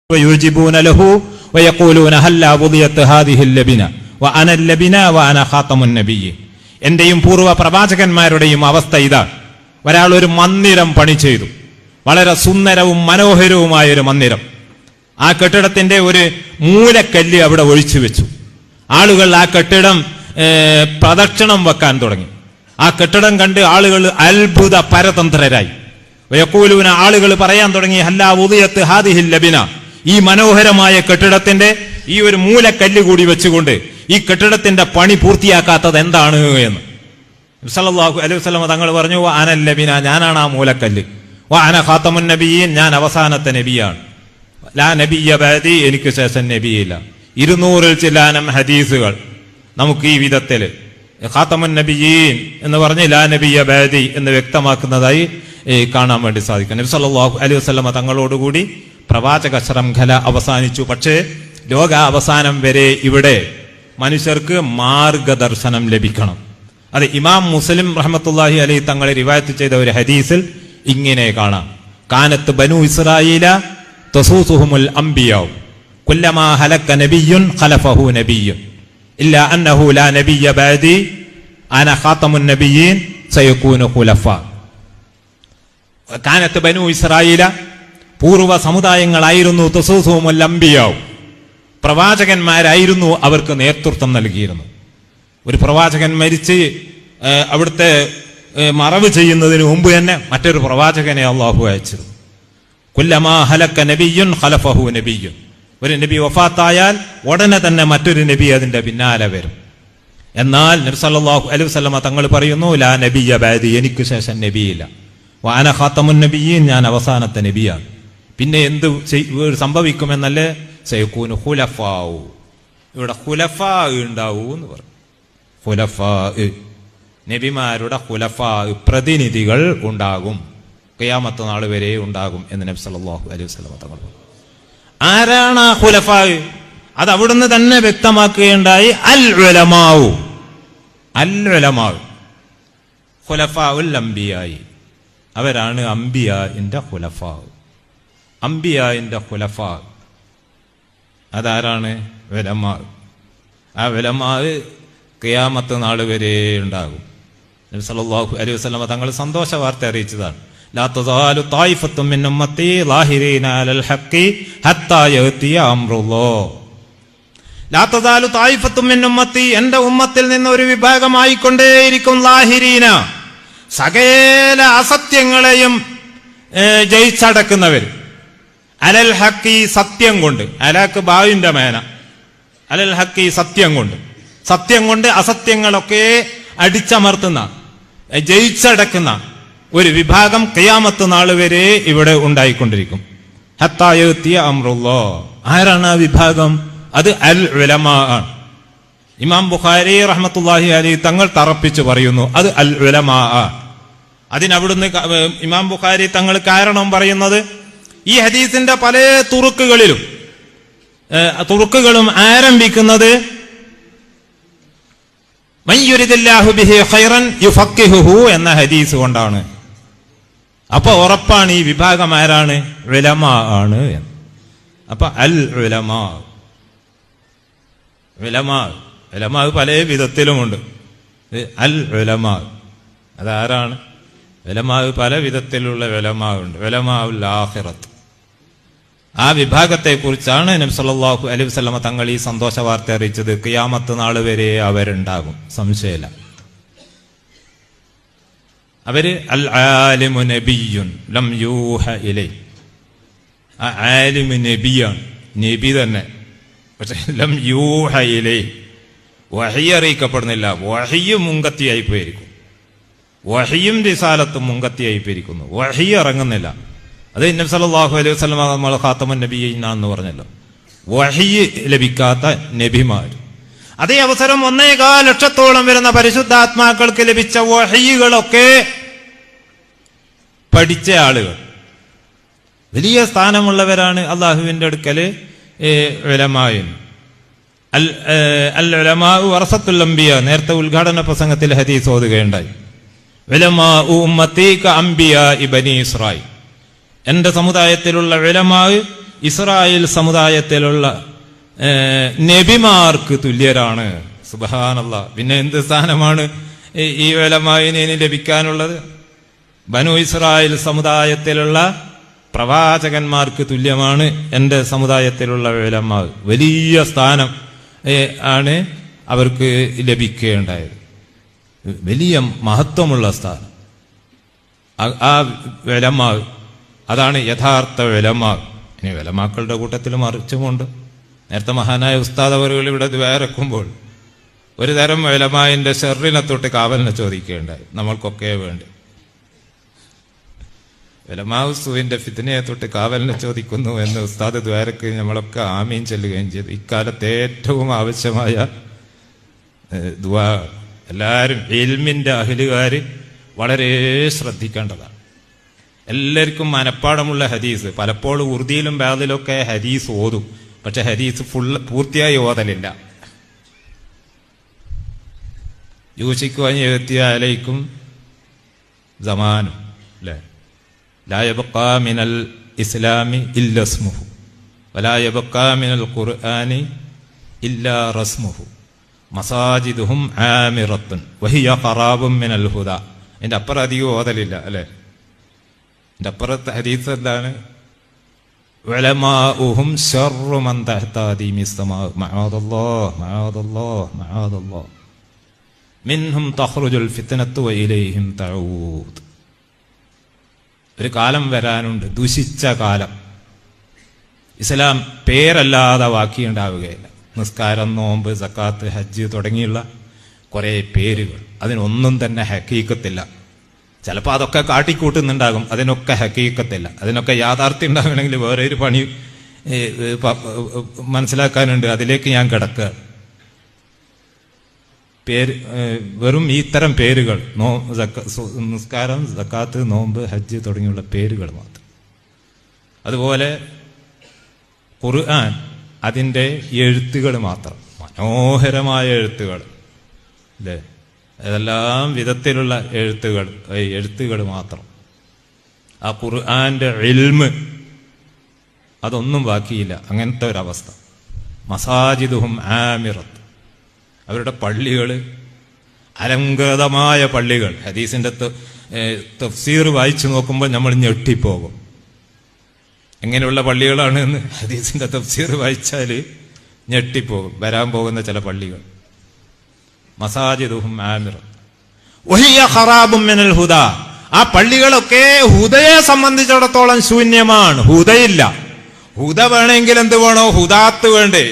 ويجيبون له ويقولون هلا وضيت هذه اللبنة وأنا اللبنة وأنا خاتم النبي. എന്റെയും പൂർവ്വ പ്രവാചകന്മാരുടെയും അവസ്ഥ ഇതാണ്. ഒരാൾ ഒരു മന്ദിരം പണി ചെയ്തു, വളരെ സുന്ദരവും മനോഹരവുമായ ഒരു മന്ദിരം. ആ കെട്ടിടത്തിന്റെ ഒരു മൂലക്കല്ല് അവിടെ ഒഴിച്ചു വെച്ചു. ആളുകൾ ആ കെട്ടിടം പ്രദക്ഷിണം വെക്കാൻ തുടങ്ങി. ആ കെട്ടിടം കണ്ട് ആളുകൾ അത്ഭുത പരതന്ത്രരായി. വയഖൂലൂന, ആളുകൾ പറയാൻ തുടങ്ങി, ഹല്ലാ ഉദിയത്ത് ഹാദിഹിൽ ലബിന, ഈ മനോഹരമായ കെട്ടിടത്തിന്റെ ഈ ഒരു മൂലക്കല്ല് കൂടി വെച്ചുകൊണ്ട് ഈ കെട്ടിടത്തിന്റെ പണി പൂർത്തിയാക്കാത്തത് എന്താണ് എന്ന്. സല്ലല്ലാഹു അലൈഹി വസല്ലം തങ്ങൾ പറഞ്ഞു, അനൽ ലബിന, ഞാനാണ് ആ മൂലക്കല്ല്. അന ഖാതമുൻ നബിയീൻ, ഞാൻ അവസാനത്തെ നബിയാണ്. ലാ നബിയ്യ ബഅദി, എനിക്ക് ശേഷം നബിയില്ല. 200-ൽ ചില്ലാനം ഹദീസുകൾ നമുക്ക് ഈ വിധത്തില് ഖാതമുൻ നബിയീൻ എന്ന് പറഞ്ഞ് ലാ നബിയ്യ ബഅദി എന്ന് വ്യക്തമാക്കുന്നതായി കാണാൻ വേണ്ടി സാധിക്കും. നബി സല്ലല്ലാഹു അലൈഹി വസല്ലം തങ്ങളോടുകൂടി പ്രവാചക ശൃംഖല അവസാനിച്ചു. പക്ഷേ ലോക അവസാനം വരെ ഇവിടെ മനുഷ്യർക്ക് മാർഗദർശനം ലഭിക്കണം. അത് ഇമാം മുസ്ലിം റഹ്മത്തുള്ളാഹി അലൈഹി തങ്ങളെ റിവായത്ത് ചെയ്ത ഒരു ഹദീസിൽ ഇങ്ങനെ കാണാം: കാനത്ത് ബനു ഇസ്രായീല തസൂസുഹുമുൽ അംബിയാ കുല്ലമാ ഹലക നബിയ്യുൻ ഖലഫഹു നബിയ്യുൻ ഇല്ലാ അന്നഹു ലാ നബിയ്യ ബഅദി അന ഖാതമുൻ നബിയ്യീൻ സയകൂനു ഖുലഫാ. കാനത്ത് ബനു ഇസ്രായീല, പൂർവ്വ സമുദായങ്ങളായിരുന്നു, തസൂസുഹുമുൽ അംബിയാ, പ്രവാചകന്മാരായിരുന്നു, അവർക്ക് നേതൃത്വം നൽകിയിരുന്നു. ഒരു പ്രവാചകൻ മരിച്ച് അവിടുത്തെ മറവ് ചെയ്യുന്നതിന് മുമ്പ് തന്നെ മറ്റൊരു പ്രവാചകനെ അല്ലാഹു അയച്ചിരുന്നു. കുല്ലമാ ഹലക നബിയ്യുൻ ഖലഫഹു നബിയ്യുൻ, ഒരു നബി വഫാത്തായാൽ ഉടനെ തന്നെ മറ്റൊരു നബി അതിന്റെ പിന്നാലെ വരും. എന്നാൽ നബി സല്ലല്ലാഹു അലൈഹി വസല്ലം തങ്ങൾ പറയുന്നു, ലാ നബിയ്യ ബഅദി, എനിക്ക് ശേഷം നബിയില്ല. വഅന ഖാതമുൻ നബിയ്യീൻ, ഞാൻ അവസാനത്തെ നബിയാണ്. പിന്നെ എന്ത് സംഭവിക്കുമെന്നല്ലേ? സയകൂനു ഖുലഫാഉ, ഇവിടെ ഖുലഫാ ഉണ്ടാവൂ എന്ന് പറഞ്ഞു. ഖുലഫാ, നബിമാരുടെ ഖുലഫാ, പ്രതിനിധികൾ ഉണ്ടാകും, ഖിയാമത്ത് നാൾ വരെ ഉണ്ടാകും എന്ന് നബി സല്ലല്ലാഹു അലൈഹി വസല്ലം തങ്ങൾ പറഞ്ഞു. ആരാണ് ആ ഖുലഫാ? അത് അവിടുന്ന് തന്നെ വ്യക്തമാക്കുകയുണ്ടായി. അൽ ഉലമാഉ, അൽ ഉലമാഉ ഖുലഫാഉൽ അംബിയായി, അവരാണ് അംബിയാഇന്റെ ഖുലഫാ. അംബിയാഇന്റെ ഖുലഫാ അതാരാണ്? ഉലമാ. ആ ഉലമാ ഖിയാമത്ത് നാൾ വരെ ഉണ്ടാകും. നബി സല്ലല്ലാഹു അലൈഹി വസല്ലം തങ്ങൾ സന്തോഷ വാർത്ത അറിയിച്ചതാണ്. ലാ തസാലു ത്വായിഫത്തും മിൻ ഉമ്മത്തി ളാഹിരീന അലൽ ഹഖി ഹത്താ യഅതിയ അംറുല്ലാഹ്. ലാ തസാലു ത്വായിഫത്തും മിൻ ഉമ്മത്തി, എന്റെ ഉമ്മത്തിൽ നിന്ന് ഒരു വിഭാഗമായിക്കൊണ്ടേയിരിക്കും, ളാഹിരീന, സകല അസത്യങ്ങളെയും ജയിച്ചടക്കുന്നവർ, അലൽ ഹഖി, സത്യം കൊണ്ട്, അലാക്ക് ബാവിന്റെ മേന, അലൽ ഹഖി, സത്യം കൊണ്ട്, സത്യം കൊണ്ട് അസത്യങ്ങളൊക്കെ അടിച്ചമർത്തുന്ന, ജയിച്ചടക്കുന്ന ഒരു വിഭാഗം ഖിയാമത്ത് നാൾ വരെ ഇവിടെ ഉണ്ടായിക്കൊണ്ടിരിക്കും. ഹത്താ യഅതിയ അംറുല്ലാഹ്. ആരാണ് ആ വിഭാഗം? അത് അൽ ഉലമാ ആണ്. ഇമാം ബുഖാരി റഹ്മത്തുള്ളാഹി അലൈഹി തങ്ങൾ തറപ്പിച്ചു പറയുന്നു, അത് അൽ ഉലമാ. അതിനവിടുന്ന് ഇമാം ബുഖാരി തങ്ങൾ കാരണം പറയുന്നത്, ഈ ഹദീസിന്റെ പല തുറുക്കുകളും ആരംഭിക്കുന്നത് മൻ യുരിദില്ലാഹു ബിഹി ഖൈറൻ യുഫഖിഹുഹു എന്ന ഹദീസ് കൊണ്ടാണ്. അപ്പൊ ഉറപ്പാണ് ഈ വിഭാഗം ആരാണ്? ഉലമാ ആണ് എന്ന്. അപ്പൊ അൽ ഉലമാ, ഉലമാ, ഉലമാ പല വിധത്തിലുമുണ്ട്. അൽ ഉലമാ അതാരാണ്? ഉലമാ പല വിധത്തിലുള്ള ഉലമാ ഉണ്ട്. ഉലമാഉൽ ആഖിറത്ത്, ആ വിഭാഗത്തെ കുറിച്ചാണ് നബി സല്ലല്ലാഹു അലൈഹി വസല്ലം തങ്ങൾ ഈ സന്തോഷ വാർത്ത അറിയിച്ചത്. ഖിയാമത്ത് നാൾ വരെ അവരുണ്ടാകും, സംശയമില്ല. അവര് അൽ ആലിമു നബിയ്യുൻ ലം യൂഹ ഇലൈഹി, ആ ആലിമു നബിയാണ്, നബി തന്നെ, പക്ഷെ ലം യൂഹ ഇലൈഹി, വഹി അറിയിക്കപ്പെടുന്നില്ല. വഹി മുങ്കത്തിയായി പോയിരിക്കും, വഹിയും റിസാലത്തും മുങ്കത്തിയായി പോയിരിക്കുന്നു, വഹി ഇറങ്ങുന്നില്ല. അത് നബി സല്ലല്ലാഹു അലൈഹി വസല്ലം നമ്മൾ ഖാതമുൻ നബിയ്യീൻ എന്ന് പറഞ്ഞല്ലോ. വഹി ലഭിക്കാത്ത നബിമാർ. അതേ അവസരം 1.25 ലക്ഷത്തോളം വരുന്ന പരിശുദ്ധാത്മാക്കൾക്ക് ലഭിച്ച വഹികളൊക്കെ പഠിച്ച ആളുകൾ, വലിയ സ്ഥാനമുള്ളവരാണ് അള്ളാഹുവിന്റെ അടുക്കല് ഉലമാഇൻ. അൽ ഉലമാഉ വറസത്തുൽ അംബിയ, നേരത്തെ ഉദ്ഘാടന പ്രസംഗത്തിൽ ഹദീസ് ഓതുകയുണ്ടായി. ഉലമാഉ ഉമ്മത്തി കഅംബിയാഇ ബനി ഇസ്രായീൽ, എന്റെ സമുദായത്തിലുള്ള ഉലമാ ഇസ്രായേൽ സമുദായത്തിലുള്ള നബിമാർക്ക് തുല്യരാണ്. സുബ്ഹാനല്ലാഹ്. പിന്നെ എന്ത് സ്ഥാനമാണ് ഈ ഉലമാഇന് ഇനി ലഭിക്കാനുള്ളത്? ബനു ഇസ്രായേൽ സമുദായത്തിലുള്ള പ്രവാചകന്മാർക്ക് തുല്യമാണ് എൻ്റെ സമുദായത്തിലുള്ള ഉലമാ. വലിയ സ്ഥാനം ആണ് അവർക്ക് ലഭിക്കേണ്ടായത്, വലിയ മഹത്വമുള്ള സ്ഥാനം. ആ ഉലമാ, അതാണ് യഥാർത്ഥ ഉലമാ. ഇനി ഉലമാക്കളുടെ കൂട്ടത്തിൽ മറിച്ചുമുണ്ട്. നേരത്തെ മഹാനായ ഉസ്താദ് അവറുകൾ ഇവിടെ വേറെക്കുമ്പോൾ ഒരു തരം ഉലമാഇന്റെ ഷർറിനെ തൊട്ട് കാവലിനെ ചോദിക്കുകയുണ്ടായി. നമ്മൾക്കൊക്കെ വേണ്ടി ഉലമാഉസുവിന്റെ ഫിത്നയെ തൊട്ട് കാവലിനെ ചോദിക്കുന്നു എന്ന് ഉസ്താദ് ദ്വാരക്ക് നമ്മളൊക്കെ ആമീൻ ചെല്ലുകയും ചെയ്തു. ഇക്കാലത്തെ ഏറ്റവും ആവശ്യമായ ദുആ. എല്ലാവരും ഇൽമിന്റെ അഹ്ലുകാര് വളരെ ശ്രദ്ധിക്കേണ്ടതാണ്. എല്ലാവർക്കും മനപ്പാടമുള്ള ഹദീസ്, പലപ്പോഴും ഉറുദിയിലും ബാദിലൊക്കെ ഹദീസ് ഓതും, പക്ഷെ ഹദീസ് പൂർത്തിയായി ഓതലില്ല. യൂശിക്കു അൻ യഅ്തിയ അലൈക്കും സമാനും, അല്ലേ? ലാ യബ്ഖാ മിനൽ ഇസ്ലാമി ഇല്ല ഇസ്മുഹു വലാ യബ്ഖാ മിനൽ ഖുർആനി ഇല്ലാ റസ്മുഹു മസാജിദുഹും ആമിറത്തുൻ വഹിയ ഖറാബും മിനൽ ഹുദാ. എൻ്റെ അപ്പുറം അധികം ഓതലില്ല, അല്ലേ? എൻ്റെ അപ്പുറത്തെ ഹദീസ് എന്താണ്? ഉലമാഉഹും ശർറു മൻ തഹ്ത അദീമിസ് സമാ മഅദല്ലാഹ് മഅദല്ലാഹ് മഅദല്ലാഹ് മിൻഹും തഖ്റുജുൽ ഫിത്നത്തു വഇലൈഹിം തഊദ്. ഒരു കാലം വരാനുണ്ട്, ദുഷിച്ച കാലം. ഇസ്ലാം പേരല്ലാതെ ബാക്കിയുണ്ടാവുകയില്ല. നിസ്കാരം, നോമ്പ്, സക്കാത്ത്, ഹജ്ജ് തുടങ്ങിയുള്ള കുറേ പേരുകൾ, അതിനൊന്നും തന്നെ ഹഖീഖത്തില്ല. ചിലപ്പോൾ അതൊക്കെ കാട്ടിക്കൂട്ടുന്നുണ്ടാകും, അതിനൊക്കെ ഹഖീഖത്തില്ല. അതിനൊക്കെ യാഥാർത്ഥ്യം ഉണ്ടാകണമെങ്കിൽ വേറെ ഒരു പണി മനസ്സിലാക്കാനുണ്ട്. അതിലേക്ക് ഞാൻ കിടക്കുക. പേര് വെറും ഇത്തരം പേരുകൾ, നിസ്കാരം, സക്കാത്ത്, നോമ്പ്, ഹജ്ജ് തുടങ്ങിയുള്ള പേരുകൾ മാത്രം. അതുപോലെ ഖുർആൻ, അതിൻ്റെ എഴുത്തുകൾ മാത്രം, മനോഹരമായ എഴുത്തുകൾ, അല്ലേ? ഏതെല്ലാം വിധത്തിലുള്ള എഴുത്തുകൾ മാത്രം. ആ ഖുർആന്റെ ഇൽമ് അതൊന്നും ബാക്കിയില്ല. അങ്ങനത്തെ ഒരവസ്ഥ. മസാജിദുഹും ആമിറത്ത്, അവരുടെ പള്ളികൾ അലങ്കൃതമായ പള്ളികൾ. ഹദീസിന്റെ തഫ്സീർ വായിച്ചു നോക്കുമ്പോൾ നമ്മൾ ഞെട്ടിപ്പോകും. എങ്ങനെയുള്ള പള്ളികളാണ് എന്ന് ഹദീസിന്റെ തഫ്സീർ വായിച്ചാൽ ഞെട്ടിപ്പോകും. വരാൻ പോകുന്ന ചില പള്ളികൾ. മസാജിദുഹും ആമിറത്ത് വഹിയ ഖറാബും മിനൽ ഹുദാ. ആ പള്ളികളൊക്കെ ഹുദയെ സംബന്ധിച്ചിടത്തോളം ശൂന്യമാണ്. ഹുദയില്ല. ഹുദ വേണമെങ്കിൽ എന്ത് വേണോ? ഹുദാത്ത് വേണ്ടേ?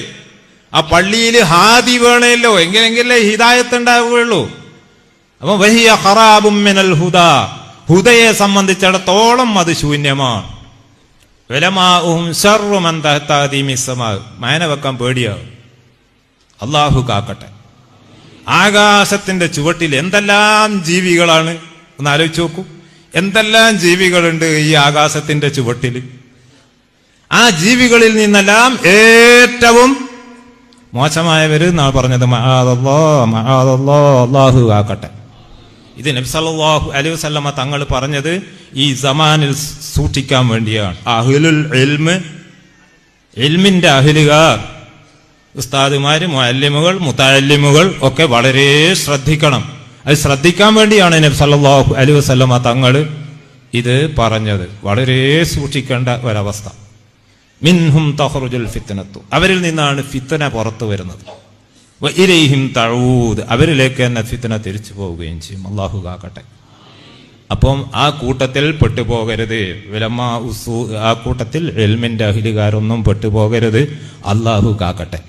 ആ പള്ളിയിൽ ഹാദി വേണമല്ലോ, എങ്കിലെങ്കിലേ ഹിദായത്ത് ഉണ്ടാവുകയുള്ളൂ. അപ്പൊ വഹിയ ഖറാബും മിനൽ ഹുദാ, ഹുദയെ സംബന്ധിച്ചിടത്തോളം അത് ശൂന്യമാണ്. ഉലമാഉഹും ശർറു മൻ തഹ്ത അദീമിസ് സമാ. മാന വെക്കാൻ പേടിയാവും. അല്ലാഹു കാക്കട്ടെ. ആകാശത്തിന്റെ ചുവട്ടിൽ എന്തെല്ലാം ജീവികളാണ്, ഒന്ന് ആലോചിച്ച് നോക്കൂ. എന്തെല്ലാം ജീവികളുണ്ട് ഈ ആകാശത്തിന്റെ ചുവട്ടിൽ. ആ ജീവികളിൽ നിന്നെല്ലാം ഏറ്റവും മോശമായവര് നാം പറഞ്ഞത് മഅദല്ലാഹ് മഅദല്ലാഹ്, അല്ലാഹു ആക്കട്ടെ. ഇത് നബി സല്ലല്ലാഹു അലൈഹി വസല്ലമ തങ്ങൾ പറഞ്ഞത് ഈ സമാനിൽ സൂക്ഷിക്കാൻ വേണ്ടിയാണ്. അഹ്ലുൽ ഇൽമ്, ഇൽമിന്റെ അഹ്ലുകാർ, ഉസ്താദുമാര്, മുഅല്ലിമുകൾ, മുതഅല്ലിമുകൾ ഒക്കെ വളരെ ശ്രദ്ധിക്കണം. അത് ശ്രദ്ധിക്കാൻ വേണ്ടിയാണ് നബി സല്ലല്ലാഹു അലൈഹി വസല്ലമ തങ്ങൾ ഇത് പറഞ്ഞത്. വളരെ സൂക്ഷിക്കേണ്ട ഒരവസ്ഥ. മിൻഹും തഖ്റുജുൽ ഫിത്നത്തു, അവരിൽ നിന്നാണ് ഫിത്ന പുറത്തു വരുന്നത്. വഇലൈഹിം തഊദ്, അവരിലേക്ക് തന്നെ ഫിത്ന തിരിച്ചു പോവുകയും ചെയ്യും. അല്ലാഹു കാക്കട്ടെ. അപ്പം ആ കൂട്ടത്തിൽ പെട്ടുപോകരുത്. ഉലമാ ഉസൂ, ആ കൂട്ടത്തിൽ ഇൽമിന്റെ അഹ്ലുകാരൊന്നും പെട്ടുപോകരുത്. അല്ലാഹു കാക്കട്ടെ.